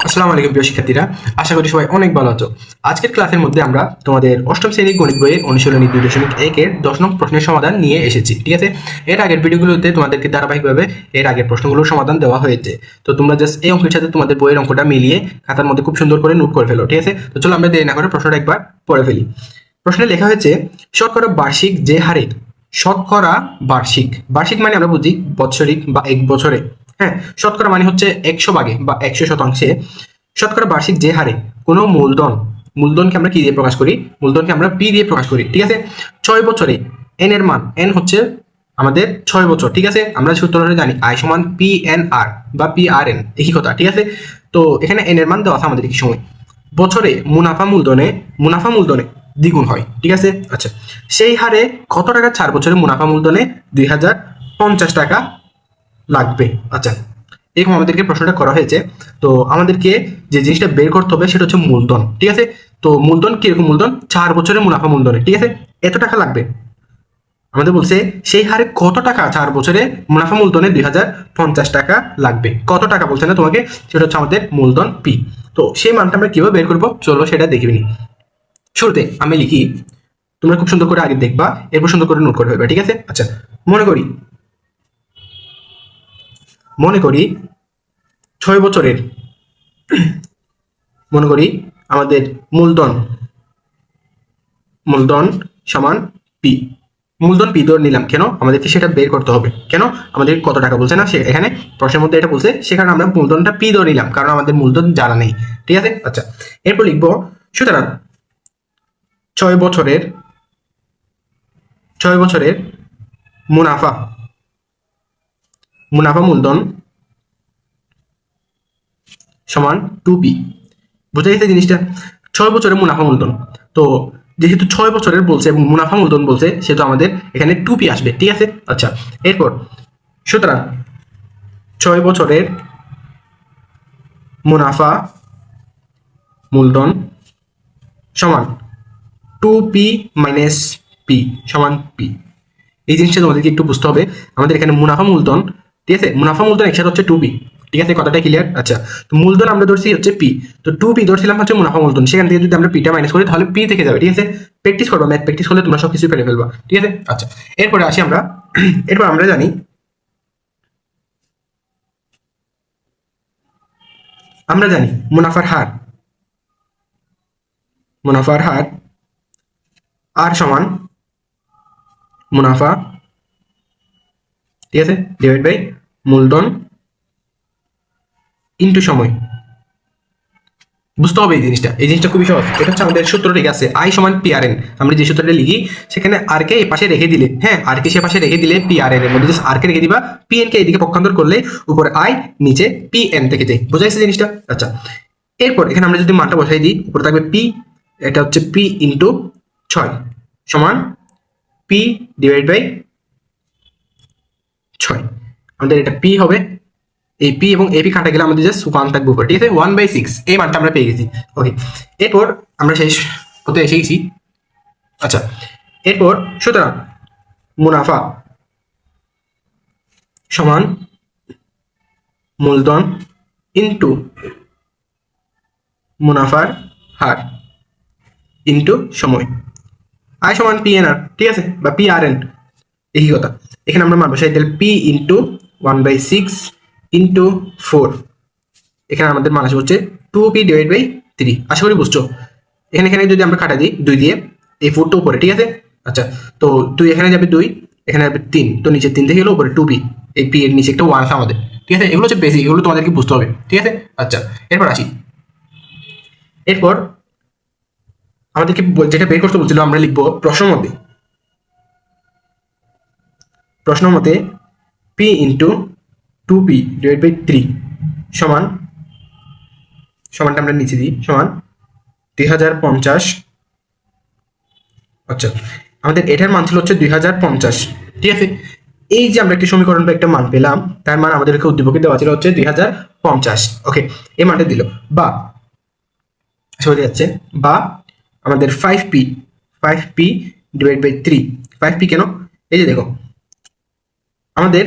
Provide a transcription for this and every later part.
আসসালামু আলাইকুম প্রিয় শিক্ষার্থীরা, আশা করি সবাই অনেক ভালো আছো। আজকের ক্লাসের মধ্যে আমরা তোমাদের অষ্টম শ্রেণীর গণিত বইয়ের অনুশীলনী 2.1-এর 10 নং প্রশ্নের সমাধান নিয়ে এসেছি। ঠিক আছে, এর আগের ভিডিওগুলোতে তোমাদেরকে ধারাবাহিকভাবে এর আগের প্রশ্নগুলোর সমাধান দেওয়া হয়েছে। তো তোমরা জাস্ট এই অঙ্কের সাথে তোমাদের বইয়ের অঙ্কটা মিলিয়ে খাতার মধ্যে খুব সুন্দর করে নোট করে ফেলো। ঠিক আছে, তো চলো আমরা দেরি না করে প্রশ্নটা একবার পড়ে ফেলি। প্রশ্নে লেখা হয়েছে, শতকরা বার্ষিক যে হারে শতকরা বার্ষিক বার্ষিক মানে আমরা বুঝি বৎসরিক বা এক বছরে। হ্যাঁ, শতকরা মানে হচ্ছে 100 ভাগে বা 100%। শতকরা বার্ষিক যে হারে কোনো মূলধনকে আমরা কি দিয়ে প্রকাশ করি? মূলধনকে আমরা পি দিয়ে প্রকাশ করি। ঠিক আছে, 6 বছরে এন এর মান, এন হচ্ছে আমাদের 6 বছর। ঠিক আছে, আমরা সূত্রটা জানি আই সমান পি এন আর বা পি আর এন, একই কথা। ঠিক আছে, তো এখানে এন এর মান দেওয়া আছে আমাদের কি সময়। বছরে মুনাফা মূলধনে দ্বিগুণ হয়। ঠিক আছে, আচ্ছা, সেই হারে কত টাকা 4 বছরে মুনাফা মূলধনে 2050 টাকা লাগবে। আচ্ছা, এরকম আমাদেরকে প্রশ্নটা করা হয়েছে। তো আমাদেরকে যে জিনিসটা বের করতে হবে সেটা হচ্ছে মূলধন। ঠিক আছে, তো মূলধন কিরকম মূলধন? 4 বছরের মুনাফা মূলধনে। ঠিক আছে, এত টাকা লাগবে। আমাদের বলছে সেই হারে কত টাকা 4 বছরে মুনাফা মূলধনে 2050 টাকা লাগবে। কত টাকা বলছে না তোমাকে, সেটা হচ্ছে আমাদের মূলধন পি। তো সেই মানটা আমরা কিভাবে বের করবো, চলো সেটা দেখে নিই। শুরুতে আমি লিখি, তোমরা খুব সুন্দর করে আগে দেখবা, এরপর সুন্দর করে নোট করে ফেলবে। ঠিক আছে, আচ্ছা, মনে করি 6 বছরের, মনে করি আমাদের মূলধন সমান পি। মূলধন পি ধরে নিলাম, কেন? আমাদেরকে সেটা বের করতে হবে। কেন? আমাদের কত টাকা বলছে না, সে এখানে প্রশ্নের মধ্যে এটা বলছে, সে কারণে আমরা মূলধনটা পি ধরে নিলাম, কারণ আমাদের মূলধন জানা নেই। ঠিক আছে, আচ্ছা, এরপর লিখবো, সুতরাং 6 বছরের মুনাফা মূলধন সমান 2p। বোঝা গেছে জিনিসটা? 6 বছরের মুনাফা মূলধন। তো যেহেতু 6 বছরের বলছে এবং মুনাফা মূলধন বলছে, সেহেতু আমাদের এখানে 2p আসবে। ঠিক আছে, আচ্ছা, এরপর সুতরাং 6 বছরের মুনাফা মূলধন সমান 2p মাইনাস p সমান p। এই জিনিসটা তোমাদেরকে একটু বুঝতে হবে। আমাদের এখানে মুনাফা মূলধন, ঠিক আছে, মুনাফা মূলধন একসাথে হচ্ছে 2p। ঠিক আছে, কথাটা ক্লিয়ার? আচ্ছা, তো মূলধন আমরা ধরছি হচ্ছে পি, তো 2p ধরছিলাম হচ্ছে মুনাফা মূলধন, সেখান থেকে যদি আমরা পিটা মাইনাস করি তাহলে পি থেকে যাবে। ঠিক আছে, প্র্যাকটিস করবো, ম্যাথ প্র্যাকটিস করলে তোমরা সব কিছু পেরে ফেলবা। ঠিক আছে, আচ্ছা, এরপরে আসি আমরা। এরপর আমরা জানি মুনাফার হার আর সমান মুনাফা, ঠিক আছে, ডিভাইড বাই মূলধন ইনটু সময়। বুঝতে হবে এই জিনিসটা খুবই সহজ। এটা হচ্ছে আমাদের সূত্র। ঠিক আছে, আই সমান পি আর এন। আমরা যে সূত্রটা লিখি সেখানে আর কে এই পাশে রেখে দিলে, হ্যাঁ, আর কে সে পাশে রেখে দিলে পি আর এন এর মধ্যে জাস্ট আর কে রেখে দিবা, পি এন কে এদিকে পক্ষান্তর করলে উপরে আই, নিচে পি এন থেকে যায়। বোঝা গেছে জিনিসটা? আচ্ছা, এরপর এখানে আমরা যদি মানটা বসাই দিই, উপরে থাকবে পি, এটা হচ্ছে পি ইন্টু 6 সমান পি ডিভাইড বাই 6। আমাদের এটা পি হবে, এই পি এবং এপি কাটা গেলে আমাদের জাস্ট 1 থাকবে উপরে। ঠিক আছে, 1/6 এই মানটা আমরা পেয়ে গেছি। ওকে, এরপর আমরা শেষ হতে এসে গেছি। আচ্ছা, এরপর সুতরাং মুনাফা সমান মূলধন ইন্টু মুনাফার হার ইন্টু সময়, আই সমান পি এন আর। ঠিক আছে, বা পি আর এন, একই কথা। এখানে আমরা মান বসাই দিলে পি ইন্টু 1/6 ইন্টু 4। এখানে আমাদের মান আসবে হচ্ছে 2p ডিভাইড বাই 3। আশা করি বুঝছো। এখানে যদি আমরা কাটা দিই 2 দিয়ে, এই 4 তো উপরে। ঠিক আছে, আচ্ছা, তো 2 এখানে যাবে 2, এখানে যাবে 3, তো নিচে 3 থেকে গেলে উপরে 2p, এই p এর নিচে একটা 1 আছে আমাদের। ঠিক আছে, এগুলো হচ্ছে বেসিক, এগুলো তোমাদেরকে বুঝতে হবে। ঠিক আছে, আচ্ছা, এরপর আসি। এরপর আমাদেরকে যেটা বের করতে বলছিল, আমরা লিখবো প্রশ্ন মতে p into 2p divide by 3 সমান, সমানটা আমরা নিচে দিই, সমান 2050। আচ্ছা, আমাদের এটার মান ছিল হচ্ছে 2050। ঠিক আছে, এই যে আমরা একটি সমীকরণ বা একটা মান পেলাম, তার মান আমাদেরকে উদ্দীপকে দেওয়া ছিল হচ্ছে 2050। ওকে, এই মানটা দিল, বা সরে যাচ্ছে, বা আমাদের 5p ডিভাইড বাই 3। 5p কেন? এই যে দেখো, আমাদের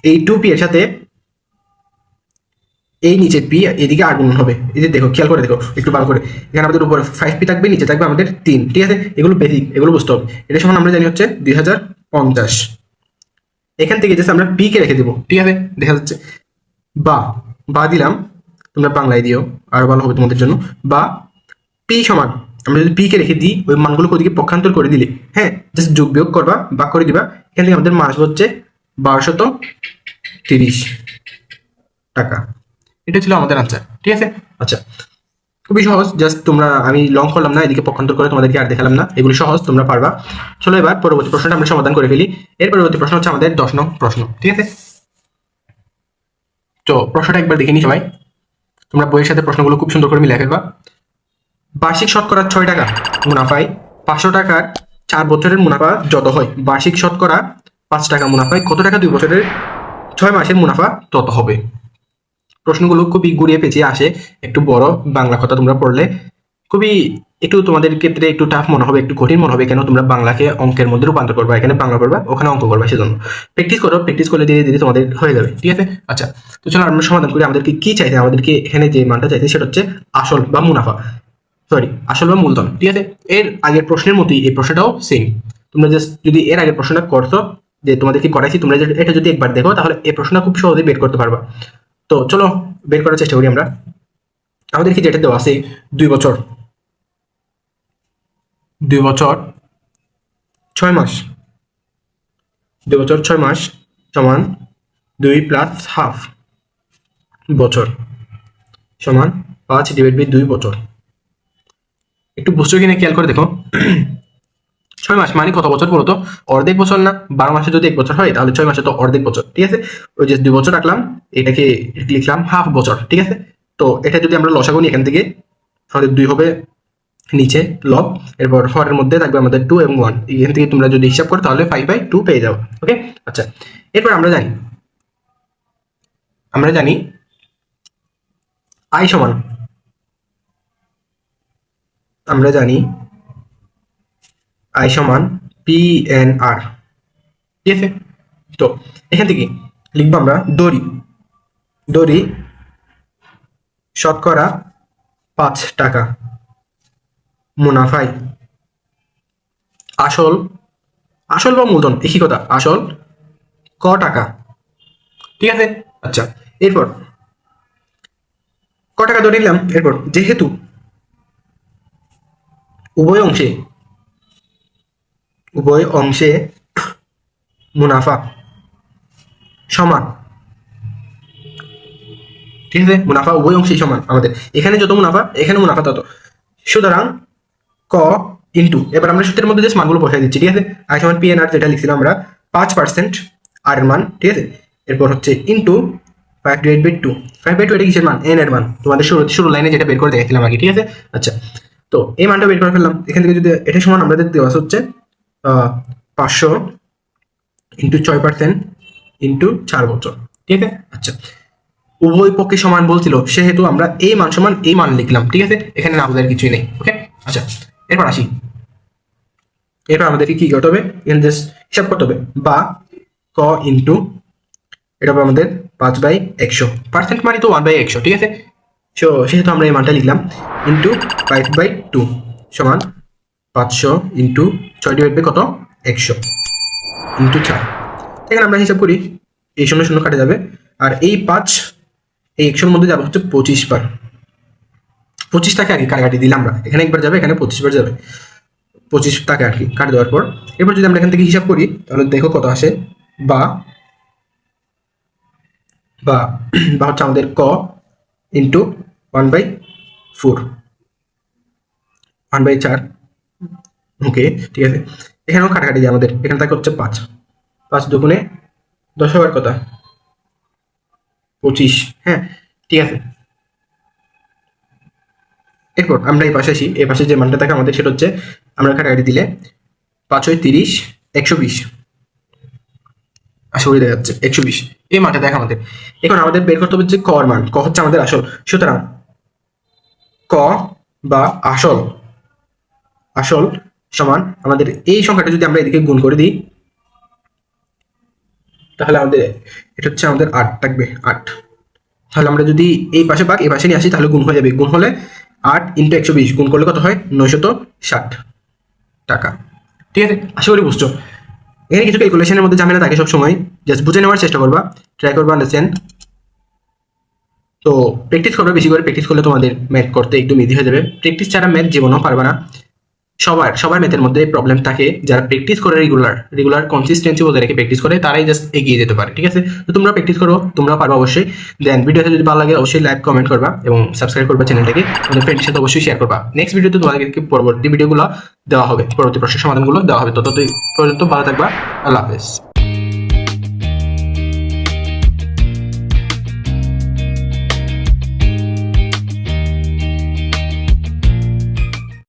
এই 2p এর সাথে এই নিচে পি, এদিকে আর গুণ হবে। এই যে দেখো, খেয়াল করে দেখো একটু ভালো করে, এখানে আমাদের উপরে 5p থাকবে, নিচে থাকবে আমাদের 3, ঠিক আছে? এগুলো বেসিক, এগুলো বুঝতে হবে। এটা সমান আমরা জানি হচ্ছে 2050। এখান থেকে জাস্ট আমরা পি কে রেখে দেবো, ঠিক আছে? দেখা যাচ্ছে বা বা দিলাম, তোমরা বাংলায় দিও আরো ভালো হবে তোমাদের জন্য। বা পি সমান, আমরা যদি পি কে রেখে দিই, ওই মানগুলো ওদিকে পক্ষান্তর করে দিলে, হ্যাঁ, জাস্ট যোগ বিয়োগ করবা বা করে দিবা। এখান থেকে আমাদের মান আসবে হচ্ছে 1230 টাকা। এটা ছিল আমাদের আনসার, ঠিক আছে? আচ্ছা, খুবই সহজ, জাস্ট তোমরা, আমি লং করলাম না, এদিকে পক্ষান্তর করে তোমাদেরকে আর দেখালাম না, এগুলো সহজ, তোমরা পারবা। চলো এবার পরবর্তী প্রশ্নটা আমরা সমাধান করে ফেলি। এর পরবর্তী প্রশ্ন হচ্ছে আমাদের 10 নং প্রশ্ন, ঠিক আছে? তো প্রশ্নটা একবার দেখে নি সবাই, তোমরা বইয়ের সাথে প্রশ্নগুলো খুব সুন্দর করে মিলিয়ে ফেলবা। বার্ষিক শতকরা 6 টাকা মুনাফায় 500 টাকার 4 বছরের মুনাফা যত হয়, বার্ষিক শতকরা 5 টাকা মুনাফায় কত টাকা 2 বছরের 6 মাসের মুনাফা তত হবে? প্রশ্নগুলো খুবই ঘুরিয়ে পেঁচিয়ে আসে, একটু বড় বাংলা কথা তোমরা পড়লে খুবই একটু তোমাদের ক্ষেত্রে একটু টাফ মনে হবে, একটু কঠিন মনে হবে, কেন তোমরা বাংলাকে অঙ্কের মধ্যে রূপান্তর করবা, এখানে বাংলা করবা, ওখানে অঙ্ক করবা, সেজন্য প্র্যাকটিস করো, প্র্যাকটিস করলে ধীরে ধীরে তোমাদের হয়ে যাবে, ঠিক আছে? আচ্ছা, তো চলো আমরা সমাধান করি। আমাদেরকে কি চাইছে? আমাদেরকে এখানে যে মানটা চাইছে সেটা হচ্ছে আসল বা মুনাফা, সরি, আসল বা মূলধন, ঠিক আছে? এর আগের প্রশ্নের মতোই এই প্রশ্নটাও সেম। তোমরা জাস্ট যদি এর আগের প্রশ্নটা করছো, যে তোমাদেরকে করাইছি, তোমরা এটা যদি একবার দেখো, তাহলে এই প্রশ্নটা খুব সহজেই বের করতে পারবা। তো চলো বের করার চেষ্টা করি আমরা। আমাদেরকে যেটা দেওয়া আছে 2 বছর, 2 বছর 6 মাস, 2 বছর 6 মাস সমান 2 প্লাস হাফ বছর সমান 5/2 বছর। একটু বুঝছো কিনা খেয়াল করে দেখো। 6 মাস মানে কত বছর বলো তো? অর্ধেক বছর না? 12 মাসে যদি 1 বছর হয়, তাহলে 6 মাসে তো অর্ধেক বছর, ঠিক আছে? ওই যে 2 বছর রাখলাম, এটাকে লিখলাম হাফ বছর, ঠিক আছে? তো এটা যদি আমরা লসাগু নিই এখান থেকে, আমাদের 2 হবে নিচে লব, এরপর হরের মধ্যে থাকবে আমাদের 2 এবং 1। এখান থেকে তোমরা যদি হিসাব করো তাহলে 5/2 পেয়ে যাও, ওকে? আচ্ছা, এরপর আমরা জানি আই সমান, আমরা জানি আই সমান পি এন আর, ঠিক আছে? তো এখান থেকে লিখবো আমরা দড়ি, দড়ি শতকরা 5 টাকা মুনাফায় আসল, আসল বা মূলধন একই কথা, আসল ক টাকা, ঠিক আছে? আচ্ছা, এরপর ক টাকা ধরে নিলাম। এরপর যেহেতু উভয় অংশে, উভয় অংশে মুনাফা সমান, ঠিক আছে? মুনাফা উভয় অংশেই সমান, আমাদের এখানে যত মুনাফা এখানে মুনাফা তত, সুতরাং ক ইন্টু, এবার আমরা সূত্রের মধ্যে জাস্ট মানগুলো বসাই দিচ্ছি, ঠিক আছে? আই সমান পি এন আর, যেটা লিখছিলাম আমরা 5% আর এর মান, ঠিক আছে? এরপর হচ্ছে ইন্টু 5/2, 5/2 এটা কিসের মান? এন এর মান, তোমাদের শুরু লাইনে যেটা বের করে দেখেছিলাম আগে, ঠিক আছে? আচ্ছা, তো এই মানটা বের করে ফেললাম। এখান থেকে যদি এটা সমান আমাদের দেওয়া হচ্ছে 500 ইন্টু 6% ইন্টু 4 বছর, ঠিক আছে? আচ্ছা, উভয় পক্ষে সমান বলছিল, সেহেতু আমরা এই মান সমান এই মান লিখলাম, ঠিক আছে? এখানে না বোঝার কিছুই নেই, ওকে? আচ্ছা, এরপর আসি, এরপর আমাদেরকে কি করতে হবে? এখানে জাস্ট হিসাব করতে হবে, বা ক ইন্টু এটা হবে আমাদের 5/100, মানে তো 1/100, ঠিক আছে? সেহেতু আমরা এই মানটা লিখলাম ইন্টু 5/2 সমান 500 ইন্টু 6 কত? 100 ইন্টু 4। এখানে আমরা হিসাব করি, এই 0 কাটে যাবে, আর এই 5 এই 100-র মধ্যে যাবে হচ্ছে 25 বার। 25 টাকা আর কি কাটাকাটি দিলাম আমরা, এখানে একবার যাবে, এখানে 25 বার যাবে, 25 টাকা আর কি কাট দেওয়ার পর। এরপর যদি আমরা এখান থেকে হিসাব করি, তাহলে দেখো কত আসে। বা বা বা হচ্ছে আমাদের ক ইন্টু 1/4, 1/4, ওকে, ঠিক আছে? এখানেও কাটাকাটি যায় আমাদের, এখানে থাকে হচ্ছে 5, 5 দুগুণে 10 হওয়ার কথা 25, হ্যাঁ, ঠিক আছে? এরপর আমরা এই পাশে আসি, এই পাশে যে মানটা থাকে আমাদের সেটা হচ্ছে, আমরা কাটাকাটি দিলে 5×30 120, আশা করি দেখা যাচ্ছে 120, এই মানটা দেখা আমাদের। এখন আমাদের বের করতে হবে যে ক এর মান, ক হচ্ছে আমাদের আসল, সুতরাং ক বা আসল, আসল সমান আমাদের এই সংখ্যাটা যদি আমরা এদিকে গুণ করে দিই, তাহলে আমাদের এটা হচ্ছে আমাদের 8 থাকবে, 8, তাহলে আমরা যদি এই পাশে ভাগ এই পাশে নিয়ে আসি তাহলে গুণ হয়ে যাবে, গুণ হলে 8 × 120 গুণ করলে কত হয় 960 টাকা। ঠিক আছে, আশা করি বুঝছো। এখানে কিছু ক্যালকুলেশনের মধ্যে ঝামেলা থাকে সবসময়, জাস্ট বুঝে নেওয়ার চেষ্টা করবা, ট্রাই করবা আন্ডারস্ট্যান্ড। তো প্র্যাকটিস করবে, বেশি করে প্র্যাকটিস করলে তোমাদের ম্যাথ করতে একদম ইজি হয়ে যাবে। প্র্যাকটিস ছাড়া ম্যাথ জীবনেও পারবে না। সবার ম্যাথের মধ্যে প্রবলেম থাকে, যারা প্র্যাকটিস করে রেগুলার কনসিস্টেন্সি বজায় রেখে প্র্যাকটিস করে তারাই জাস্ট এগিয়ে যেতে পারে। ঠিক আছে, তো তোমরা প্র্যাকটিস করো, তোমরা পারবে অবশ্যই। দেন ভিডিওটা যদি ভালো লাগে অবশ্যই লাইক কমেন্ট করবা এবং সাবস্ক্রাইব করবা চ্যানেলটাকে, তোমাদের ফ্রেন্ডের সাথে অবশ্যই শেয়ার করবা। নেক্সট ভিডিওতে তোমাদেরকে পরবর্তী ভিডিওগুলো দেওয়া হবে, পরবর্তী প্রশ্নের সমাধানগুলো দেওয়া হবে। ততদিন পর্যন্ত ভালো থাকবা, আল্লাহ হাফেজ।